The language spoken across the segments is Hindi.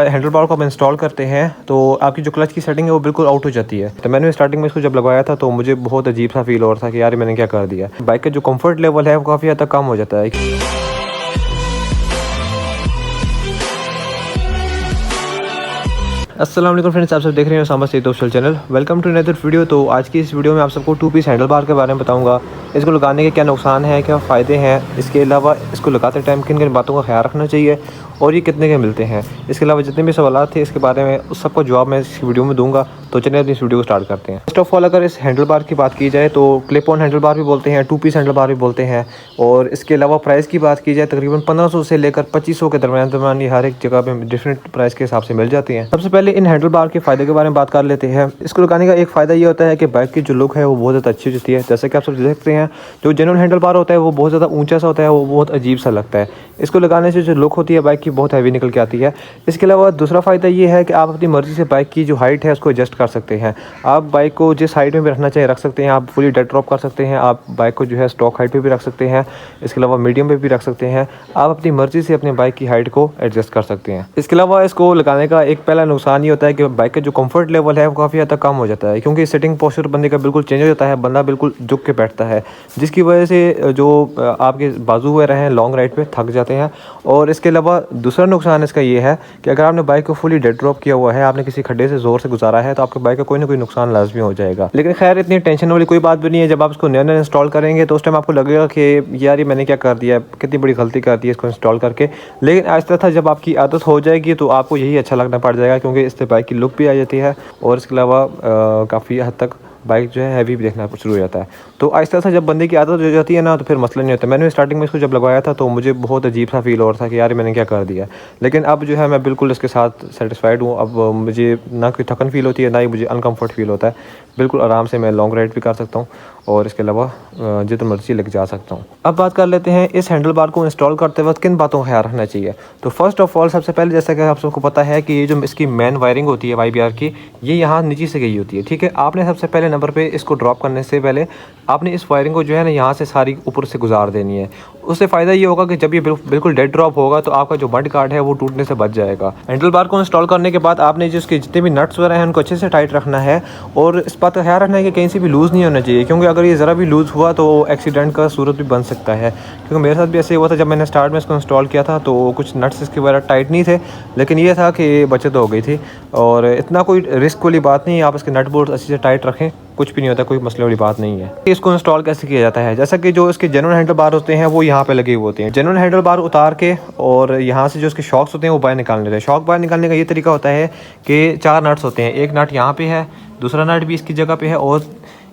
हैंडल बार को आप इंस्टॉल करते हैं तो आपकी जो क्लच की सेटिंग है वो बिल्कुल आउट हो जाती है। तो मैंने स्टार्टिंग में इसको जब लगवाया था तो मुझे बहुत अजीब सा फील हो रहा था कि यार मैंने क्या कर दिया। बाइक का जो कंफर्ट लेवल है वो काफ़ी हद तक कम हो जाता है। अस्सलाम वालेकुम फ्रेंड्स, आप सब देख रहे हैं Sama Saeed official channel. Welcome to another video. तो आज की इस वीडियो में आप सबको 2 पीस हैंडल बार के बारे में बताऊंगा। इसको लगाने के क्या नुकसान हैं, क्या फ़ायदे हैं, इसके अलावा इसको लगाते टाइम किन किन बातों का ख्याल रखना चाहिए और ये कितने के मिलते हैं। इसके अलावा जितने भी सवाल थे इसके बारे में उस सबका जवाब मैं इस वीडियो में दूंगा। तो चलिए अपनी इस वीडियो को स्टार्ट करते हैं। फर्स्ट ऑफ ऑल अगर इस हैंडल बार की बात की जाए तो क्लिप ऑन हैंडल बार भी बोलते हैं, 2 पीस हैंडल बार भी बोलते हैं। और इसके अलावा प्राइस की बात की जाए तकरीबन 1500 से लेकर 2500 के दरमियान ये हर एक जगह पे डिफरेंट प्राइस के हिसाब से मिल जाती हैं। सबसे पहले इन हैंडल बार के फ़ायदे के बारे में बात कर लेते हैं। इसको लगाने का एक फ़ायदा ये होता है कि बाइक की जो लुक है वो बहुत ज़्यादा अच्छी होती है। जैसे कि आप सब देख सकते हैं जो जेन्युइन हैंडल बार होता है वो बहुत ज़्यादा ऊंचा सा होता है, वो बहुत अजीब सा लगता है। इसको लगाने से जो लुक होती है बाइक की बहुत हैवी निकल के आती है। इसके अलावा दूसरा फ़ायदा ये है कि आप अपनी मर्ज़ी से बाइक की जो हाइट है उसको एडजस्ट कर सकते हैं। आप बाइक को जिस हाइट में भी रखना चाहिए रख सकते हैं। आप फुली डेड ड्रॉप कर सकते हैं, आप बाइक को जो है स्टॉक हाइट पे भी रख सकते हैं। इसके अलावा मीडियम पे भी रख सकते हैं। आप अपनी मर्ज़ी से अपनी बाइक की हाइट को एडजस्ट कर सकते हैं। इसके अलावा इसको लगाने का एक पहला नुकसान ये होता है कि बाइक का जो कंफर्ट लेवल है वो काफ़ी हद तक कम हो जाता है, क्योंकि सिटिंग पोस्चर बंदे का बिल्कुल चेंज हो जाता है। बंदा बिल्कुल झुक के बैठता है, जिसकी वजह से जो आपके बाजू वगैरह हैं लॉन्ग राइड पे थक जाते हैं। और इसके अलावा दूसरा नुकसान इसका ये है कि अगर आपने बाइक को फुली डेड ड्रॉप किया हुआ है, आपने किसी खड्डे से ज़ोर से गुजारा है तो आपके बाइक का कोई ना कोई नुकसान लाजमी हो जाएगा। लेकिन खैर इतनी टेंशन वाली कोई बात भी नहीं है। जब आप इसको नया नया इंस्टॉल करेंगे तो उस टाइम आपको लगेगा कि यार ये मैंने क्या कर दिया, कितनी बड़ी गलती कर दी है इसको इंस्टॉल करके। लेकिन आहिस्ता आहिस्ता जब आपकी आदत हो जाएगी तो आपको यही अच्छा लगना पड़ जाएगा, क्योंकि इससे बाइक की लुक भी आ जाती है और इसके अलावा काफ़ी हद तक बाइक जो है हैवी भी देखना शुरू हो जाता है। तो आहिस्ता आहिस्ता जब बंदे की आदत हो जाती है ना तो फिर मसला नहीं होता। मैंने स्टार्टिंग में इसको जब लगवाया था तो मुझे बहुत अजीब सा फील हो रहा था कि यार मैंने क्या कर दिया। लेकिन अब जो है मैं बिल्कुल इसके साथ सेटिस्फाइड हूँ। अब मुझे ना कोई थकन फील होती है, ना ही मुझे अनकम्फर्ट फील होता है। बिल्कुल आराम से मैं लॉन्ग राइड भी कर सकता हूँ और इसके अलावा जितना मर्जी लेके जा सकता हूँ। अब बात कर लेते हैं इस हैंडल बार को इंस्टॉल करते वक्त किन बातों का ख्याल रखना चाहिए। तो फर्स्ट ऑफ ऑल सबसे पहले जैसा कि आप सबको पता है कि ये जो इसकी मेन वायरिंग होती है YBR की, ये यहाँ नीचे से गई होती है। ठीक है, आपने सबसे पहले नंबर पे इसको ड्रॉप करने से पहले आपने इस वायरिंग को जो है ना यहाँ से सारी ऊपर से गुजार देनी है। उससे फ़ायदा ये होगा कि जब ये बिल्कुल डेड ड्रॉप होगा तो आपका जो मड गार्ड है वो टूटने से बच जाएगा। हैंडल बार को इंस्टॉल करने के बाद आपने जो इसके जितने भी नट्स वगैरह हैं उनको अच्छे से टाइट रखना है और इस बात का ख्याल रखना है कि कहीं से भी लूज़ नहीं होना चाहिए, क्योंकि अगर ये ज़रा भी लूज़ हुआ तो एक्सीडेंट का सूरत भी बन सकता है। क्योंकि मेरे साथ भी ऐसे हुआ था, जब मैंने स्टार्ट में इसको इंस्टॉल किया था तो कुछ नट्स इसके वगैरह टाइट नहीं थे, लेकिन ये था कि बचत हो गई थी। और इतना कोई रिस्क वाली बात नहीं है, आप इसके नट बोल्ट अच्छे से टाइट रखें, कुछ भी नहीं होता, कोई मसले वाली बात नहीं है। इसको इंस्टॉल कैसे किया जाता है, जैसा कि जो इसके जेन्युइन हैंडल बार होते हैं वो यहाँ पे लगे हुए होते हैं। जेन्युइन हैंडल बार उतार के और यहाँ से जो इसके शॉक्स होते हैं वो बाहर निकालने होते हैं। शॉक बाहर निकालने का ये तरीका होता है कि 4 नट्स होते हैं। एक नट यहाँ पे है, दूसरा नट भी इसकी जगह पे है और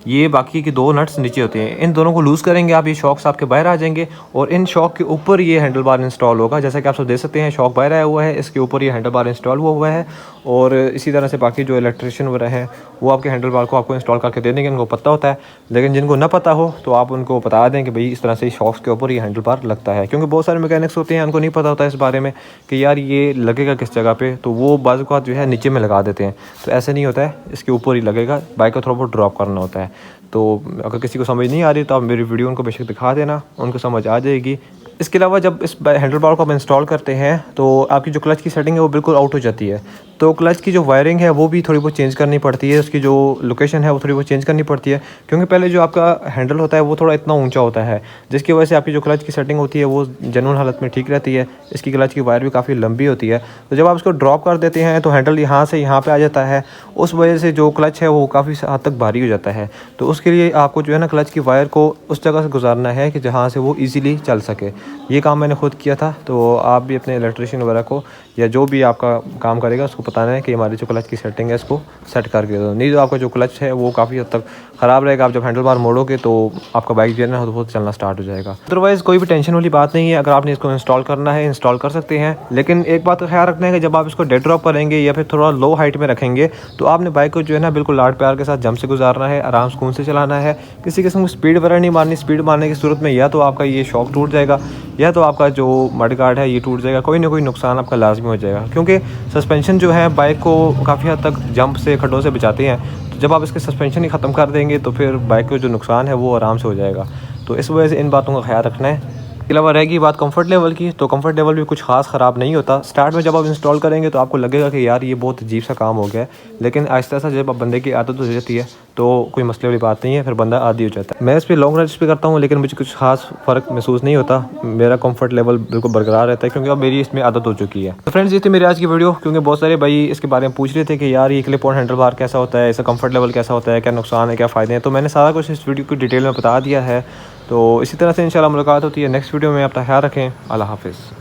ये बाकी के 2 नट्स नीचे होते हैं। इन दोनों को लूज़ करेंगे आप, ये शॉक्स आपके बाहर आ जाएंगे और इन शॉक के ऊपर ये हैंडल बार इंस्टॉल होगा। जैसा कि आप सब देख सकते हैं शॉक बाहर आया हुआ है, इसके ऊपर ये हैंडल बार इंस्टॉल हुआ है। और इसी तरह से बाकी जो इलेक्ट्रिशियन वगैरह हैं वो आपके हैंडल बार को आपको इंस्टॉल करके दे देंगे, उनको पता होता है। लेकिन जिनको ना पता हो तो आप उनको बता दें कि भाई इस तरह से शॉक्स के ऊपर ये हैंडल बार लगता है, क्योंकि बहुत सारे मैकेनिक्स होते हैं उनको नहीं पता होता है इस बारे में कि यार ये लगेगा किस जगह पे, तो वो बाज़ औक़ात जो है नीचे में लगा देते हैं। तो ऐसे नहीं होता है, इसके ऊपर ही लगेगा। बाइक को थोड़ा बहुत ड्रॉप करना होता है। तो अगर किसी को समझ नहीं आ रही तो आप मेरी वीडियो उनको बेशक दिखा देना, उनको समझ आ जाएगी। इसके अलावा जब इस हैंडल बार को आप इंस्टॉल करते हैं तो आपकी जो क्लच की सेटिंग है वो बिल्कुल आउट हो जाती है। तो क्लच की जो वायरिंग है वो भी थोड़ी बहुत चेंज करनी पड़ती है, उसकी जो लोकेशन है वो थोड़ी बहुत चेंज करनी पड़ती है, क्योंकि पहले जो आपका हैंडल होता है वो थोड़ा इतना ऊंचा होता है, जिसकी वजह से आपकी जो क्लच की सेटिंग होती है वो जेन्युइन हालत में ठीक रहती है। इसकी क्लच की वायर भी काफ़ी लंबी होती है। तो जब आप इसको ड्रॉप कर देते हैं तो हैंडल यहाँ से यहाँ पर आ जाता है, उस वजह से जो क्लच है वो काफ़ी हद तक भारी हो जाता है। तो उसके लिए आपको जो है ना क्लच की वायर को उस जगह से गुजारना है कि जहाँ से वो ईज़िली चल सके। ये काम मैंने खुद किया था, तो आप भी अपने इलेक्ट्रिशियन वगैरह को या जो भी आपका काम करेगा उसको बताना है कि हमारी जो क्लच की सेटिंग है इसको सेट करके दो, नहीं तो आपका जो क्लच है वो काफ़ी हद तक ख़राब रहेगा। आप जब हैंडल बार मोड़ोगे तो आपका बाइक जो है ना बहुत चलना स्टार्ट हो जाएगा। अदरवाइज़ कोई भी टेंशन वाली बात नहीं है, अगर आपने इसको इंस्टॉल करना है इंस्टॉल कर सकते हैं। लेकिन एक बात का ख्याल रखना है कि जब आप इसको डेड ड्रॉप करेंगे या फिर थोड़ा लो हाइट में रखेंगे तो आपने बाइक को जो है ना बिल्कुल लाड प्यार के साथ जम से गुजारना है, आराम सुकून से चलाना है। किसी किस्म की स्पीड वगैरह नहीं मारनी। स्पीड मारने की सूरत में या तो आपका ये शॉक टूट जाएगा या तो आपका जो मड गार्ड है ये टूट जाएगा, कोई ना कोई नुकसान आपका लाजमी हो जाएगा। क्योंकि सस्पेंशन जो है बाइक को काफ़ी हद तक जंप से खड्डों से बचाते हैं। तो जब आप इसके सस्पेंशन ही ख़त्म कर देंगे तो फिर बाइक को जो नुकसान है वो आराम से हो जाएगा। तो इस वजह से इन बातों का ख्याल रखना है। इसके अलावा रहेगी बात कंफर्ट लेवल की, तो कंफर्ट लेवल भी कुछ खास ख़राब नहीं होता। स्टार्ट में जब आप इंस्टॉल करेंगे तो आपको लगेगा कि यार ये बहुत अजीब सा काम हो गया है, लेकिन आहिस्ता आहिस्ता जब बंदे की आदत हो जाती है तो कोई मसले वाली बात नहीं है, फिर बंदा आदी हो जाता है। मैं इस पर लॉन्ग रन पे करता हूँ, लेकिन मुझे कुछ खास फ़र्क महसूस नहीं होता। मेरा कंफर्ट लेवल बिल्कुल बरकरार रहता है, क्योंकि अब मेरी इसमें आदत हो चुकी है। तो फ्रेंड्स, ये थी मेरी आज की वीडियो, क्योंकि बहुत सारे भाई इसके बारे में पूछ रहे थे कि यार ये क्लिप ऑन हैंडल बार कैसा होता है, इसका कंफर्ट लेवल कैसा होता है, क्या नुकसान है, क्या फ़ायदे हैं। तो मैंने सारा कुछ इस वीडियो को डिटेल में बता दिया है। तो इसी तरह से इंशाल्लाह मुलाकात होती है नेक्स्ट वीडियो में। अपना ख्याल रखें। अल्लाह हाफ़िज़।